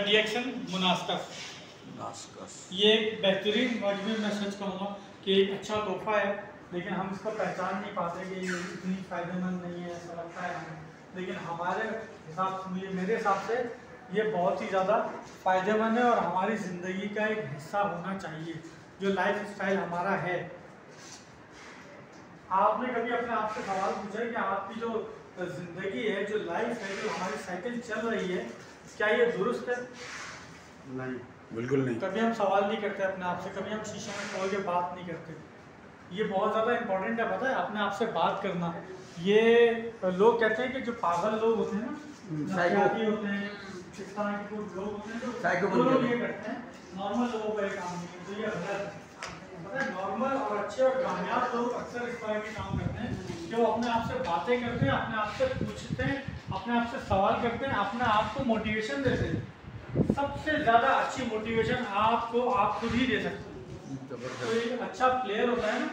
DXN मुनास्कस। ये एक बेहतरीन मजमू मैं सच कहूँगा कि एक अच्छा तोहफा है, लेकिन हम इसको पहचान नहीं पाते कि ये इतनी फ़ायदेमंद नहीं है, ऐसा लगता है हमें। लेकिन हमारे हिसाब से, मेरे हिसाब से ये बहुत ही ज़्यादा फ़ायदेमंद है और हमारी ज़िंदगी का एक हिस्सा होना चाहिए, जो लाइफ स्टाइल हमारा है। आपने कभी अपने आप से सवाल पूछा है कि आपकी जो ज़िंदगी है, जो लाइफ है, जो हमारी साइकिल चल रही है, क्या ये दुरुस्त है? नहीं, बिल्कुल नहीं। कभी हम सवाल नहीं करते अपने आप से, कभी हम शीशे में खोल के बात नहीं करते। ये बहुत ज़्यादा इम्पोर्टेंट है, पता है, अपने आप से बात करना। ये लोग कहते हैं कि जो पागल लोग होते हैं ना, नफसियाती होते हैं, इस तरह के कुछ लोग होते हैं जो लोग ये करते हैं, नॉर्मल लोगों का ये काम नहीं है, तो ये गलत है। पता है, नॉर्मल और अच्छे और कामयाब लोग अक्सर इस तरह के काम करते हैं कि वो अपने आप से बातें करते हैं, अपने आप से पूछते हैं, अपने आप से सवाल करते हैं, अपने आप को मोटिवेशन देते हैं। सबसे ज़्यादा अच्छी मोटिवेशन आपको आप खुद ही दे सकते हैं। तो एक अच्छा प्लेयर होता है ना,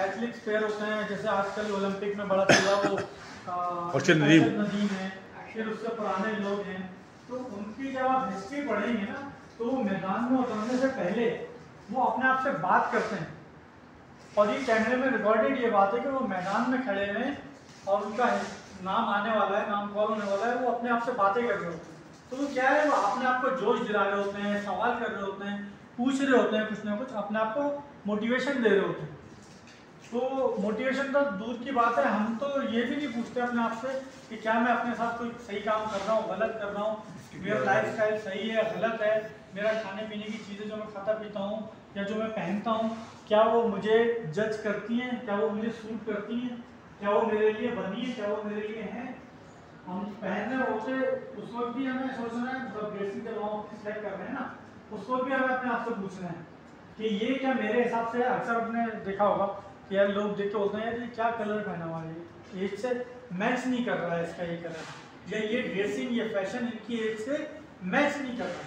एथलीट्स प्लेयर होते हैं, जैसे आजकल ओलंपिक में बड़ा खेला वो अर्शद नदीम है, फिर उससे पुराने लोग हैं, तो उनकी जब आप हिस्ट्री पढ़ेंगे ना, तो वो मैदान में उतरने से पहले वो अपने आप से बात करते हैं, और ये कैमरे में रिकॉर्डेड ये बात है कि वो मैदान में खड़े हैं और उनका नाम आने वाला है, नाम कॉल होने वाला है, वो अपने आप से बातें कर रहे होते हैं। तो वो क्या है, वो अपने आप को जोश दिला रहे होते हैं, सवाल कर रहे होते हैं, पूछ रहे होते हैं कुछ ना कुछ, अपने आप को मोटिवेशन दे रहे होते हैं। तो मोटिवेशन तो दूर की बात है, हम तो ये भी नहीं पूछते अपने आप से कि क्या मैं अपने साथ कोई सही काम कर रहा हूँ, गलत कर रहा हूँ, मेरा लाइफ स्टाइल सही है, गलत है, मेरा खाने पीने की चीज़ें जो मैं खाता पीता हूँ या जो मैं पहनता हूँ, क्या वो मुझे जज करती हैं, क्या वो मुझे सूट करती हैं, क्या वो मेरे लिए बनी है, क्या वो मेरे लिए हैं। हम पहन रहे होते उस वक्त भी हमें सोचना है, जब ड्रेसिंग जब हम सिलेक्ट कर रहे हैं ना, उस वक्त भी हमें अपने आप से पूछना है कि ये क्या मेरे हिसाब से, अक्सर आपने देखा होगा कि यार लोग देख के बोलते हैं यार ये क्या कलर पहना हुआ है, एज से मैच नहीं कर रहा है इसका ये कलर, या ये ड्रेसिंग, ये फैशन इनकी एज से मैच नहीं कर रहा,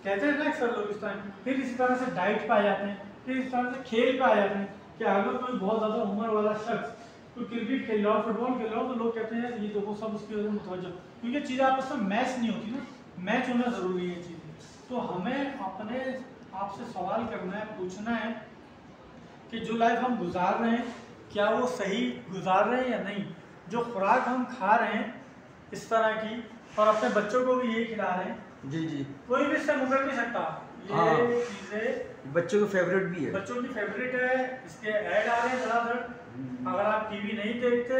कहते हैं ना अक्सर लोग इस तरह। फिर इसी तरह से डाइट पे आ जाते हैं, फिर इस तरह से खेल पे आ जाते हैं कि अगर कोई बहुत ज़्यादा उम्र वाला शख्स तो क्रिकेट खेल रहा हो, फुटबॉल खेल रहा हो, तो लोग कहते हैं ये देखो सब उसकी वजह से मुतवज्जो, क्योंकि चीज़ें आपस में मैच नहीं होती ना, मैच होना ज़रूरी है चीज़ें। तो हमें अपने आपसे सवाल करना है, पूछना है कि जो लाइफ हम गुजार रहे हैं क्या वो सही गुजार रहे हैं या नहीं, जो खुराक हम खा रहे हैं इस तरह की, और अपने बच्चों को भी यही खिला रहे हैं, जी जी, कोई भी इससे मुकर नहीं सकता। ये चीज़ें बच्चों को फेवरेट भी है, बच्चों की फेवरेट है, इसके ऐड आ रहे हैं धड़ाधड़। अगर आप टीवी नहीं देखते,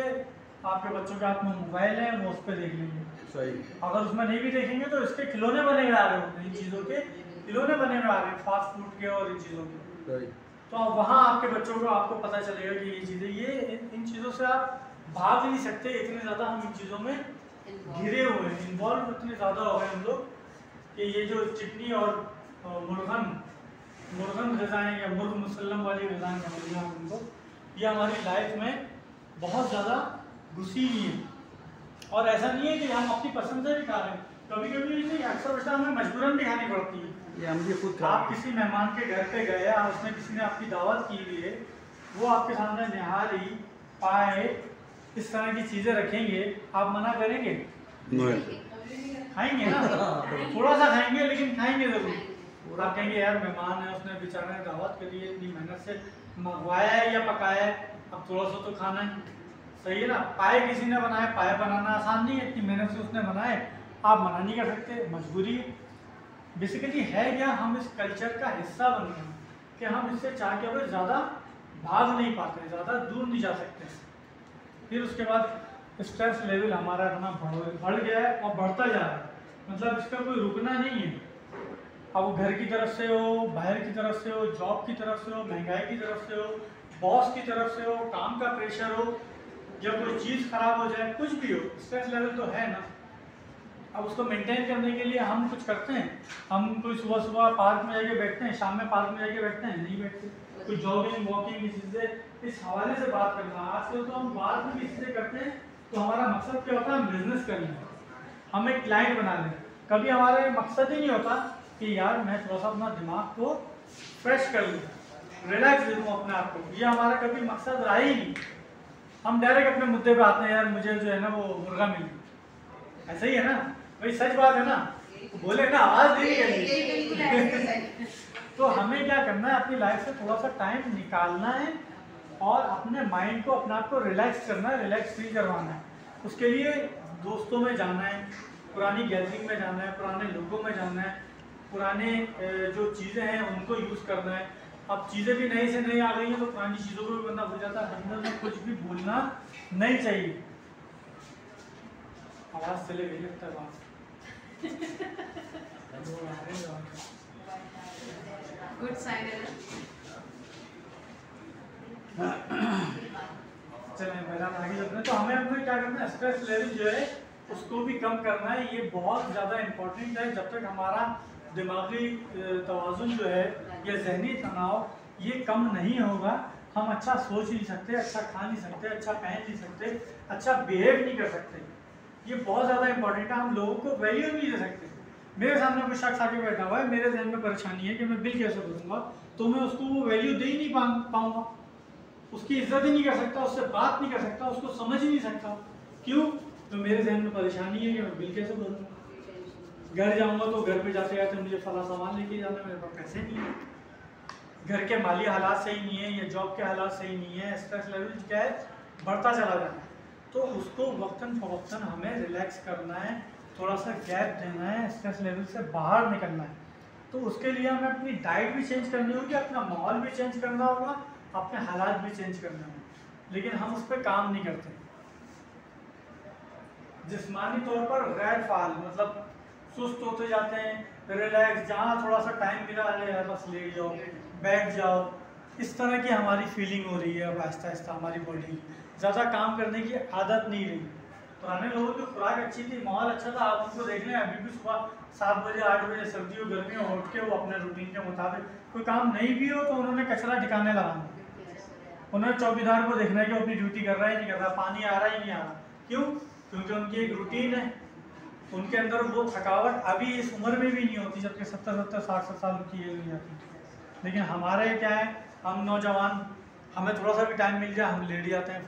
आपके बच्चों के हाथ में मोबाइल है, वो उस पर देख लेंगे। सही। अगर उसमें नहीं भी देखेंगे तो इसके खिलौने बने हुए आ रहे होते हैं, इन चीज़ों के खिलौने बने हुए आ रहे हैं, फास्ट फूड के और इन चीज़ों के। सही। तो वहाँ आपके बच्चों को आपको पता चलेगा कि ये चीज़ें, ये इन चीज़ों से आप भाग नहीं सकते, इतने ज़्यादा हम इन चीज़ों में घिरे हुए हैं, इन्वॉल्व इतने ज़्यादा हो गए हम लोग कि ये जो चिकनी और मुर्गन ग़िज़ाएँ या मुर्ग मुसल्लम वाली ग़िज़ाएँ समझिए हम उनको, ये हमारी लाइफ में बहुत ज़्यादा घुसी हुई है। और ऐसा नहीं है कि हम अपनी पसंद से भी खा रहे हैं, कभी कभी नहीं, अक्सर वैसा हमें मजबूरन भी खानी पड़ती है। ये हम भी खुद आप किसी मेहमान के घर पे गए और उसने किसी ने आपकी दावत की हुई है, वो आपके सामने निहारी पाए इस तरह की चीज़ें रखेंगे, आप मना करेंगे? खाएंगे ना, थोड़ा सा खाएंगे लेकिन खाएंगे ज़रूर। आप कहेंगे यार मेहमान है, उसने बेचारे ने दावत करी है, इतनी मेहनत से मंगवाया है या पकाया है, अब थोड़ा सा तो खाना है, सही है ना। पाए किसी ने बनाए, पाए बनाना आसान नहीं है, इतनी मेहनत से उसने बनाए, आप मना नहीं कर सकते, मजबूरी। बेसिकली है क्या, हम इस कल्चर का हिस्सा बन गए कि हम इससे चाह के अब ज़्यादा भाग नहीं पाते, ज़्यादा दूर नहीं जा सकते। फिर उसके बाद स्ट्रेस लेवल हमारा इतना बढ़ गया है और बढ़ता जा रहा है, मतलब इसका कोई रुकना नहीं है। अब वो घर की तरफ से हो, बाहर की तरफ से हो, जॉब की तरफ से हो, महंगाई की तरफ से हो, बॉस की तरफ से हो, काम का प्रेशर हो, या कोई चीज़ ख़राब हो जाए, कुछ भी हो, स्ट्रेस लेवल तो है ना। अब उसको मेंटेन करने के लिए हम कुछ करते हैं, हम कोई सुबह सुबह पार्क में जाके बैठते हैं, शाम में पार्क में जाके बैठते हैं, नहीं बैठते। कोई जॉगिंग वॉकिंग की चीज़ें इस हवाले से बात करना, आजकल तो हम बात में किसी से करते हैं तो हमारा मकसद क्या होता है, हम बिजनेस कर लें, हम एक क्लाइंट बना लें। कभी हमारा मकसद ही नहीं होता कि यार मैं थोड़ा सा अपना दिमाग को फ्रेश कर लूँ, रिलैक्स दे दूँ अपने आप को, ये हमारा कभी मकसद रहा ही नहीं। हम डायरेक्ट अपने मुद्दे पे आते हैं, यार मुझे जो है ना वो मुर्गा मिल गया, ऐसा ही है ना भाई, सच बात है ना, बोले ना आवाज़ नहीं करना है, अपनी लाइफ से थोड़ा सा टाइम निकालना है और अपने माइंड को, अपने आप को रिलैक्स करना है, रिलैक्स फील करवाना है। उसके लिए दोस्तों में जाना है, पुरानी गैदरिंग में जाना है, पुराने लोगों में जाना है, पुराने जो चीज़ें हैं उनको यूज़ करना है। अब चीज़ें भी नई से नई आ गई हैं तो पुरानी चीज़ों को भी बंदा भूल जाता है। अंदर में कुछ भी भूलना नहीं चाहिए। आवाज़ चले गई लगता है बात। गुड साइन है चलें मेरा आगे चलते हैं। तो हमें अपने क्या करना है, स्ट्रेस लेवल जो है उसको भी कम करना है। ये बहुत ज़्यादा इम्पोर्टेंट है। जब तक हमारा दिमागी तवाज़ुन जो है या जहनी तनाव ये कम नहीं होगा, हम अच्छा सोच नहीं सकते, अच्छा खा नहीं सकते, अच्छा पहन नहीं सकते, अच्छा बिहेव नहीं कर सकते। ये बहुत ज़्यादा इंपॉर्टेंट है। हम लोगों को वैल्यू नहीं दे सकते। मेरे सामने कोई शख्स आके बैठा हुआ है, मेरे जहन में परेशानी है कि मैं बिल कैसे भरूंगा, तो मैं उसको वो वैल्यू दे ही नहीं पाऊंगा, उसकी इज्जत ही नहीं कर सकता, उससे बात नहीं कर सकता, उसको समझ ही नहीं सकता। क्यों? तो मेरे जहन में परेशानी है कि मैं बिल कैसे भरूंगा। घर जाऊंगा तो घर पे जाते जाते मुझे फला सामान लेके जाना, मेरे पास पैसे नहीं है, घर के माली हालात सही नहीं है, या जॉब के हालात सही नहीं है, स्ट्रेस लेवल क्या है बढ़ता चला जाता है। तो उसको वक्तन फ़वक्तन हमें रिलैक्स करना है, थोड़ा सा गैप देना है, स्ट्रेस लेवल से बाहर निकलना है। तो उसके लिए हमें अपनी डाइट भी चेंज करनी होगी, अपना माहौल भी चेंज करना होगा, अपने हालात भी चेंज करने होंगे, लेकिन हम उस पर काम नहीं करते। जिस्मानी तौर पर गैर फाल मतलब सुस्त होते जाते हैं, रिलैक्स, जहाँ थोड़ा सा टाइम मिला है बस लेट जाओ, बैठ जाओ, इस तरह की हमारी फीलिंग हो रही है। अब आहिस्ता आहिस्ता हमारी बॉडी ज़्यादा काम करने की आदत नहीं रही। पुराने लोगों की खुराक अच्छी थी, माहौल अच्छा था। आप उनको देख लें, अभी भी सुबह 7 बजे 8 बजे सर्दी हो गर्मी हो उठ के वो अपने रूटीन के मुताबिक, कोई काम नहीं भी हो तो उन्होंने कचरा ठिकाने लगाना, उन्होंने चौकीदार को देखना है कि वो अपनी ड्यूटी कर रहा है नहीं कर रहा, पानी आ रहा है नहीं आ रहा। क्यों? क्योंकि उनकी एक रूटीन है, उनके अंदर वो थकावट अभी इस उम्र में भी नहीं होती, जबकि 70-70 60 साल की एज हो जाती है। लेकिन हमारे क्या है, हम नौजवान, हमें थोड़ा सा भी टाइम मिल जाए हम लेट जाते हैं,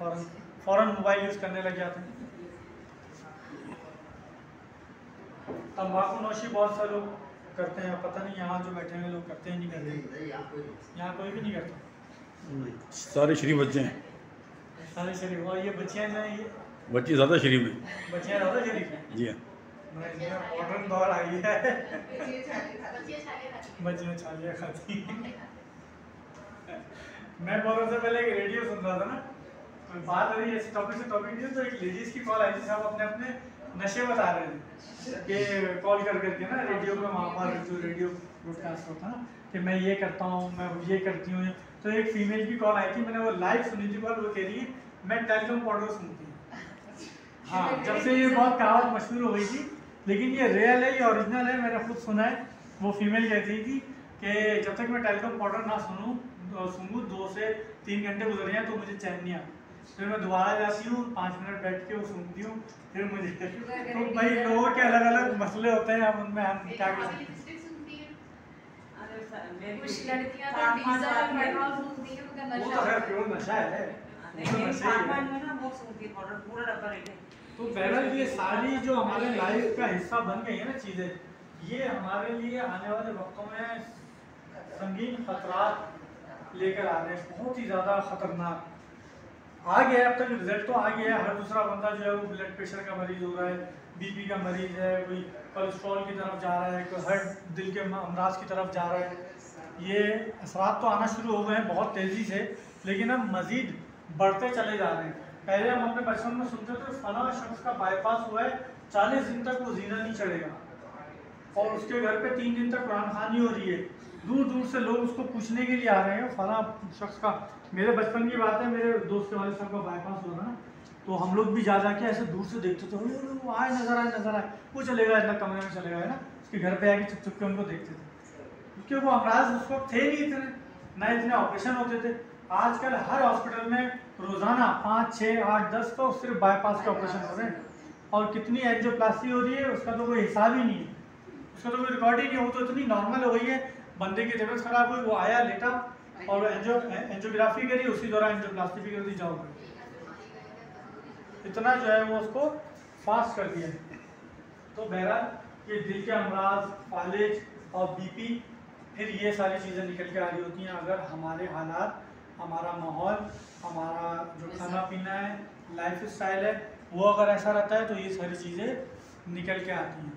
फ़ौरन मोबाइल यूज़ करने लग जाते हैं। तंबाकू नोशी बहुत से लोग करते हैं, पता नहीं यहाँ जो बैठे हुए लोग करते हैं नहीं करते, यहाँ कोई भी नहीं करता। सारे शरीफ बच्चे हैं, सारे शरीफ। और ये बच्चियाँ जो हैं, ये बच्चे ज़्यादा शरीफ हैं। बच्चियाँ ज़्यादा शरीफ हैं। जी हाँ, मॉडर्न दौर आई है, बच्चियाँ छालियाँ खाती हैं। मैं बहुत से पहले एक रेडियो सुन रहा था ना, तो बात हो रही है इस टॉपिक से टॉपिक नहीं, तो एक लेडीज़ की कॉल आई थी, साहब अपने अपने नशे बता रहे थे कि कॉल कर करके ना रेडियो पे, वहाँ पर जो रेडियो ब्रॉडकास्ट होता है ना, कि मैं ये करता हूँ, मैं ये करती हूँ। तो एक फीमेल की कॉल आई थी, मैंने वो लाइव सुनी थी कॉल, वो कह रही है मैं टेलीकॉम पाउडर सुनती हूँ। हाँ, जब से ये बहुत कहावत मशहूर हो गई थी, लेकिन ये रियल है, ये ओरिजिनल है, मैंने खुद सुना है। वो फीमेल कहती थी कि जब तक मैं टेलीकॉम पाउडर ना सूंघूं 2 से 3 घंटे गुजर जाए तो मुझे चैन नहीं आता। फिर मैं दोबारा जाती हूँ, 5 मिनट बैठ के वो सूंघती हूँ, फिर मुझे। तो भाई लोगों के अलग अलग मसले होते हैं, अब उनमें हम क्या कर सकते हैं। कुछ लड़कियां तो डीजल और पेट्रोल सूंघती हैं, उनका वो नशा तो खैर प्योर नशा है, वो तो नशा ही है। तो बहरहाल ये सारी जो हमारे लाइफ का हिस्सा बन गई है ना चीज़ें, ये हमारे लिए आने वाले वक्तों में संगीन खतरात लेकर आ रहे हैं, बहुत ही ज़्यादा ख़तरनाक। आ गया है, अब तक रिजल्ट तो आ गया है। हर दूसरा बंदा जो है वो ब्लड प्रेशर का मरीज़ हो रहा है, बीपी का मरीज़ है, कोई कोलेस्ट्रॉल की तरफ जा रहा है, कोई हार्ट दिल के अमराज की तरफ जा रहा है। ये असरात तो आना शुरू हो गए हैं बहुत तेज़ी से, लेकिन अब मज़ीद बढ़ते चले जा रहे हैं। पहले हम अपने बचपन में सुनते थे फला शख्स का बाईपास हुआ है, 40 दिन तक वो जीना नहीं चढ़ेगा, और उसके घर पे 3 दिन तक कुरान खानी हो रही है। दूर दूर से लोग उसको पूछने के लिए आ रहे हैं फला शख्स का। मेरे बचपन की बात है, मेरे दोस्त के वाले साहब का बाईपास हुआ ना, तो हम लोग भी जा जाके ऐसे दूर से देखते थे, वो आए नज़र आए, वो चलेगा इतना कमरे में चलेगा है ना, उसके घर पे आके चुप चुप के उनको देखते थे, क्योंकि वो अमराज उस वक्त थे नहीं इतने, ना इतने ऑपरेशन होते थे। आजकल हर हॉस्पिटल में रोज़ाना 5, 6, 8, 10 तो सिर्फ बाईपास के ऑपरेशन हो रहे हैं, और कितनी एंजियोप्लास्टी हो रही है उसका तो कोई हिसाब ही नहीं है, उसका तो कोई रिकॉर्ड ही नहीं है। वो तो इतनी नॉर्मल हो गई है, बंदे की तबीयत खराब हुई, वो आया लेटा और एंजियोग्राफी करी, उसी दौरान एंजियोप्लास्टी भी कर दी, जाओ। इतना जो है वो उसको फास्ट कर दिया है। तो बहरहाल ये दिल के अमराज, फालिज और बीपी फिर ये सारी चीज़ें निकल के आ रही होती हैं। अगर हमारे हालात, हमारा माहौल, हमारा जो खाना पीना है, लाइफ स्टाइल है, वो अगर ऐसा रहता है तो ये सारी चीज़ें निकल के आती हैं।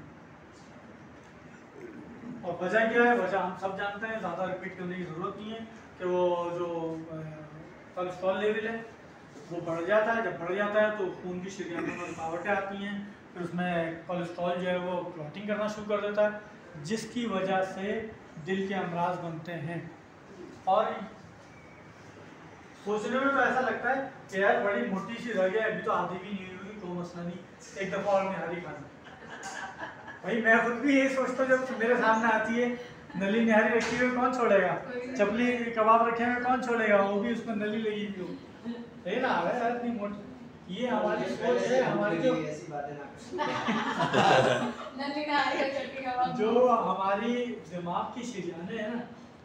और वजह क्या है? वजह हम सब जानते हैं, ज़्यादा रिपीट करने की ज़रूरत नहीं है कि वो जो कोलेस्ट्रॉल लेवल है वो बढ़ जाता है। जब बढ़ जाता है तो खून की शरीयानों में रुकावटें आती हैं, फिर उसमें कोलेस्ट्रॉल जो है वो क्लॉटिंग करना शुरू कर देता है, जिसकी वजह से दिल के अमराज बनते हैं। और सोचने में तो ऐसा लगता है कि यार बड़ी मोटी सी रह गया, अभी तो आधी भी नहीं हुई, कोई मसला नहीं, एक दफ़ा और निहारी खा ली। भाई मैं खुद भी यही सोचता हूँ, जब मेरे सामने आती है नली निहारी रखी हुई कौन छोड़ेगा, चपली कबाब रखे हुए कौन छोड़ेगा, वो भी उसमें नली लगी हुई हो, है ना। यार इतनी मोटी, ये हमारी सोच है, हमारी जो हमारी दिमाग की शरीयानें हैं ना,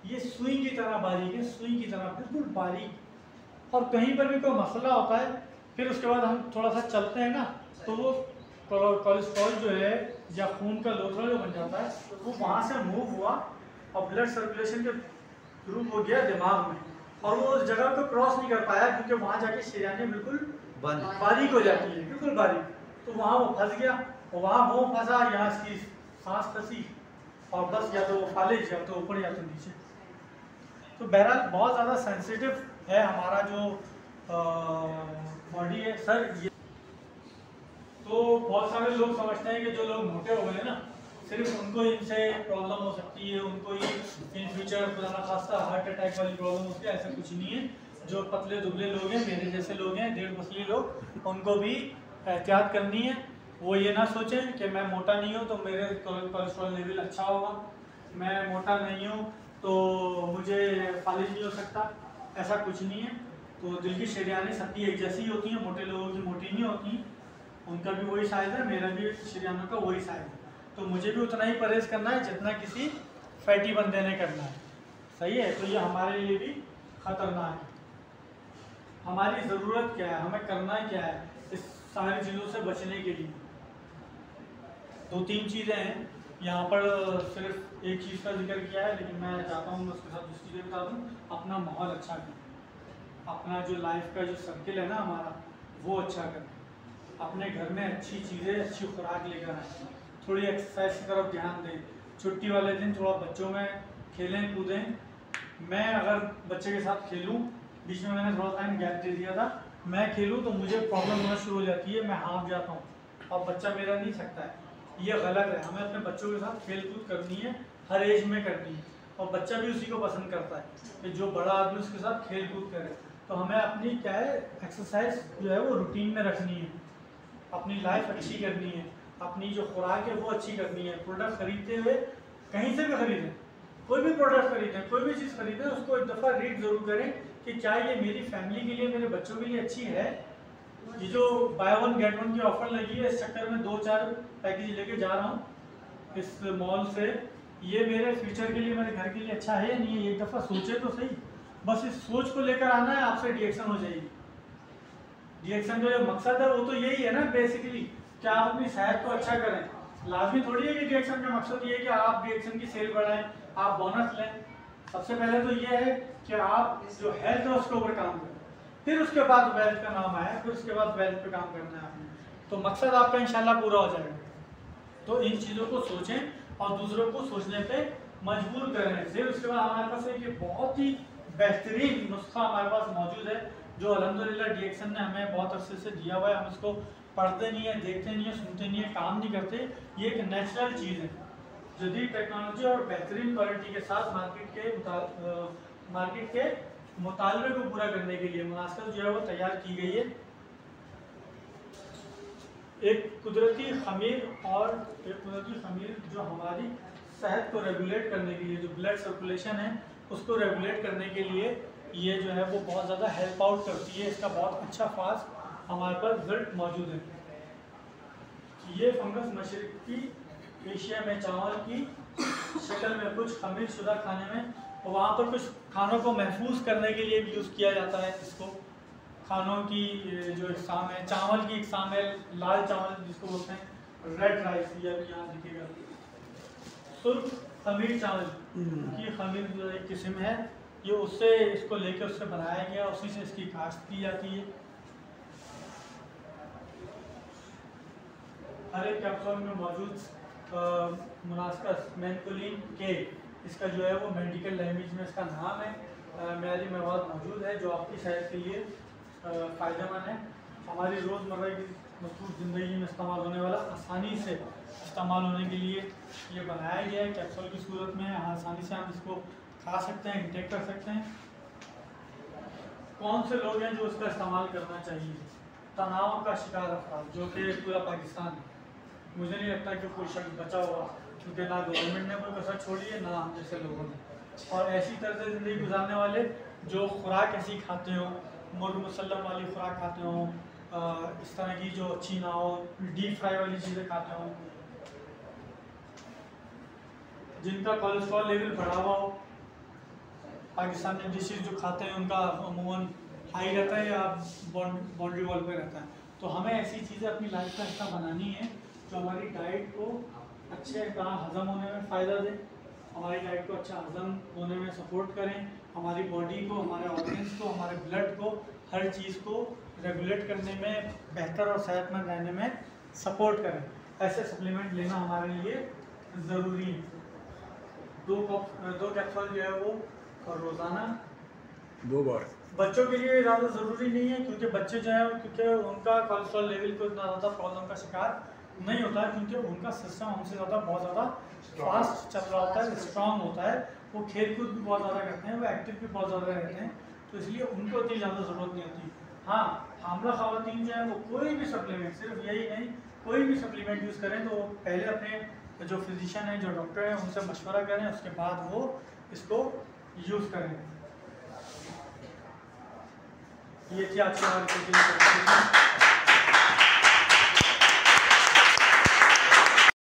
ये सुई की तरह बारीक है, सुई की तरह बिल्कुल बारीक। और कहीं पर भी कोई मसला होता है, फिर उसके बाद हम थोड़ा सा चलते हैं ना, तो वो कोलेस्ट्रॉल जो है या खून का लोथड़ा जो बन जाता है, वो वहाँ से मूव हुआ और ब्लड सर्कुलेशन के थ्रू हो गया दिमाग में, और वो उस जगह को क्रॉस नहीं कर पाया, क्योंकि वहाँ जाके शरीयानें बिल्कुल बारीक हो जाती है, बिल्कुल बारीक। तो वहाँ वो फंस गया, और वहाँ वो फंसा, यहाँ इसकी सांस फंसी, और बस या तो वो फालिज या तो ऊपर या तो नीचे। तो बहरहाल बहुत ज़्यादा सेंसिटिव है हमारा जो बॉडी है सर। ये तो बहुत सारे लोग समझते हैं कि जो लोग मोटे हो गए ना, सिर्फ उनको इनसे प्रॉब्लम हो सकती है, उनको ही इन फ्यूचर पुराना खासा हार्ट अटैक वाली प्रॉब्लम होती है। ऐसा कुछ नहीं है। जो पतले दुबले लोग हैं, मेरे जैसे लोग हैं, 1.5 मसली लोग, उनको भी एहतियात करनी है। वो ये ना सोचें कि मैं मोटा नहीं हूँ तो मेरे कोलेस्ट्रॉल लेवल अच्छा होगा, मैं मोटा नहीं हूँ तो मुझे फालिज नहीं हो सकता, ऐसा कुछ नहीं है। तो दिल की शरीयानें सबकी एक जैसी ही होती हैं, मोटे लोगों की मोटी नहीं होती, उनका भी वही साइज़ है, मेरा भी शरीयानों का वही साइज़ है। तो मुझे भी उतना ही परहेज़ करना है जितना किसी फैटी बंदे ने करना है, सही है। तो ये हमारे लिए भी ख़तरनाक है। हमारी ज़रूरत क्या है, हमें करना क्या है इस सारी चीज़ों से बचने के लिए? 2-3 चीज़ें हैं यहाँ पर, सिर्फ एक चीज़ का जिक्र किया है, लेकिन मैं चाहता हूँ उसके साथ दूसरी चीज़ें बता दूँ। अपना माहौल अच्छा करें, अपना जो लाइफ का जो सर्किल है ना हमारा, वो अच्छा करें, अपने घर में अच्छी चीज़ें, अच्छी खुराक लेकर आएँ, थोड़ी एक्सरसाइज की तरफ ध्यान दें। छुट्टी वाले दिन थोड़ा बच्चों में खेलें कूदें। मैं अगर बच्चे के साथ खेलूँ, बीच में मैंने थोड़ा टाइम गैप दे दिया था, मैं खेलूँ तो मुझे प्रॉब्लम होना शुरू हो जाती है, मैं हाँफ जाता हूँ और बच्चा मेरा नहीं सकता है, ये गलत है। हमें अपने बच्चों के साथ खेल कूद करनी है, हर एज में करनी है, और बच्चा भी उसी को पसंद करता है कि जो बड़ा आदमी उसके साथ खेल कूद करे। तो हमें अपनी क्या है, एक्सरसाइज जो है वो रूटीन में रखनी है, अपनी लाइफ अच्छी करनी है, अपनी जो खुराक है वो अच्छी करनी है। प्रोडक्ट खरीदते हुए कहीं से भी खरीदें, कोई भी प्रोडक्ट खरीदें, कोई भी चीज़ खरीदें, उसको एक दफ़ा रीड ज़रूर करें कि क्या ये मेरी फैमिली के लिए, मेरे बच्चों के लिए अच्छी है। ये जो बाय 1 गेट 1 की ऑफ़र लगी है, इस चक्कर में 2-4 पैकेज लेके जा रहा हूँ इस मॉल से, ये मेरे फ्यूचर के लिए, मेरे घर के लिए अच्छा है या नहीं है, एक दफ़ा सोचे तो सही। बस इस सोच को लेकर आना है, आपसे रिएक्शन हो जाएगी। रिएक्शन का जो मकसद है वो तो यही है ना बेसिकली, कि आप अपनी सेहत को अच्छा करें। लाजमी थोड़ी है कि रिएक्शन का मकसद ये है कि आप रिएक्शन की सेल बढ़ाएं, आप बोनस लें। सबसे पहले तो ये है कि आप जो हेल्थ है उसके ऊपर काम करें, फिर उसके बाद वेल्थ का नाम आया, फिर उसके बाद वेल्थ पे काम करना है आपने, तो मकसद आपका इंशाल्लाह पूरा हो जाएगा। तो इन चीज़ों को सोचें और दूसरों को सोचने पे मजबूर करें। फिर उसके बाद हमारे पास एक बहुत ही बेहतरीन नुस्खा हमारे पास मौजूद है, जो अल्हम्दुलिल्लाह डीएक्शन ने हमें बहुत अरसे से दिया हुआ है। हम इसको पढ़ते नहीं है, देखते नहीं है, सुनते नहीं है, काम नहीं करते। ये एक नेचुरल चीज़ है, जदीद टेक्नोलॉजी और बेहतरीन क्वालिटी के साथ मार्केट के मुतालबे को पूरा करने के लिए मुनासिब जो है वो तैयार की गई है। एक कुदरती खमीर जो हमारी सेहत को रेगुलेट करने के लिए, जो ब्लड सर्कुलेशन है उसको रेगुलेट करने के लिए ये जो है वो बहुत ज़्यादा हेल्प आउट करती है। इसका बहुत अच्छा फास्ट हमारे पास रिजल्ट मौजूद है। ये फंगस मशरक़ी एशिया में चावल की शक्ल में कुछ खमीर शुदा खाने में, और वहाँ पर कुछ खानों को महफूज करने के लिए भी यूज़ किया जाता है। इसको खानों की जो इकसाम है, चावल की इकसाम है, लाल चावल जिसको बोलते हैं रेड राइस, ये अभी यहाँ दिखेगा, सुर्ख खमीर चावल ये खमीर जो एक किस्म है, ये उससे इसको लेकर उससे बनाया गया, उसी से इसकी काश्त की जाती है। हर एक कैप्सूल में मौजूद मुनास्कस मैनकुलिन के, इसका जो है वो मेडिकल लैंग्वेज में इसका नाम है, मेरी मवाद मौजूद है जो आपकी सेहत के लिए फ़ायदेमंद है। हमारी रोज़मर्रा की मसरूफ़ ज़िंदगी में इस्तेमाल होने वाला, आसानी से इस्तेमाल होने के लिए ये बनाया गया है कैप्सूल की सूरत में। आसानी से हम इसको खा सकते हैं, इंटेक कर सकते हैं। कौन से लोग हैं जो इसका इस्तेमाल करना चाहिए? तनाव का शिकार अफराद, जो कि पूरा पाकिस्तान है। मुझे नहीं लगता कि कोई शख्स बचा हुआ, क्योंकि ना गवर्नमेंट ने कोई कसर छोड़ी है, ना हम जैसे लोगों ने। और ऐसी तरह से ज़िंदगी गुजारने वाले जो खुराक ऐसी खाते हो, मुर्ग मुसल्लम वाली खुराक खाते हो, इस तरह की जो अच्छी ना हो, डीप फ्राई वाली चीज़ें खाते हो, जिनका कोलेस्ट्रॉल लेवल बढ़ा हुआ हो, पाकिस्तान में डिशेज जो खाते हैं उनका अमूमन हाई रहता है या बाउंड्री वॉल पे रहता है। तो हमें ऐसी चीज़ें अपनी लाइफ का हिस्सा बनानी है जो हमारी डाइट को अच्छे तरह हज़म होने में फ़ायदा दे, हमारी डाइट को अच्छा हज़म होने में सपोर्ट करें, हमारी बॉडी को, हमारे ऑर्गन्स को, हमारे ब्लड को, हर चीज़ को रेगुलेट करने में, बेहतर और सेहतमंद रहने में सपोर्ट करें। ऐसे सप्लीमेंट लेना हमारे लिए ज़रूरी है। दो कैप्सूल जो है वो रोज़ाना 2 बार। बच्चों के लिए ज़्यादा ज़रूरी नहीं है, क्योंकि बच्चे जो हैं क्योंकि उनका कोलेस्ट्रॉल लेवल को इतना ज़्यादा प्रॉब्लम का शिकार नहीं होता है, क्योंकि उनका सिस्टम हमसे ज़्यादा बहुत ज़्यादा फास्ट चल रहा होता है, स्ट्रांग होता है, वो खेल कूद भी बहुत ज़्यादा करते हैं, वो एक्टिव भी बहुत ज़्यादा रहते हैं, तो इसलिए उनको इतनी ज़्यादा ज़रूरत नहीं होती। हाँ, हामला ख़वातीन जो है वो कोई भी सप्लीमेंट, सिर्फ यही नहीं, कोई भी सप्लीमेंट यूज़ करें तो पहले अपने जो फिजिशियन है, जो डॉक्टर है, उनसे मशवरा करें, उसके बाद वो इसको यूज़ करें। ये थी आज की हमारी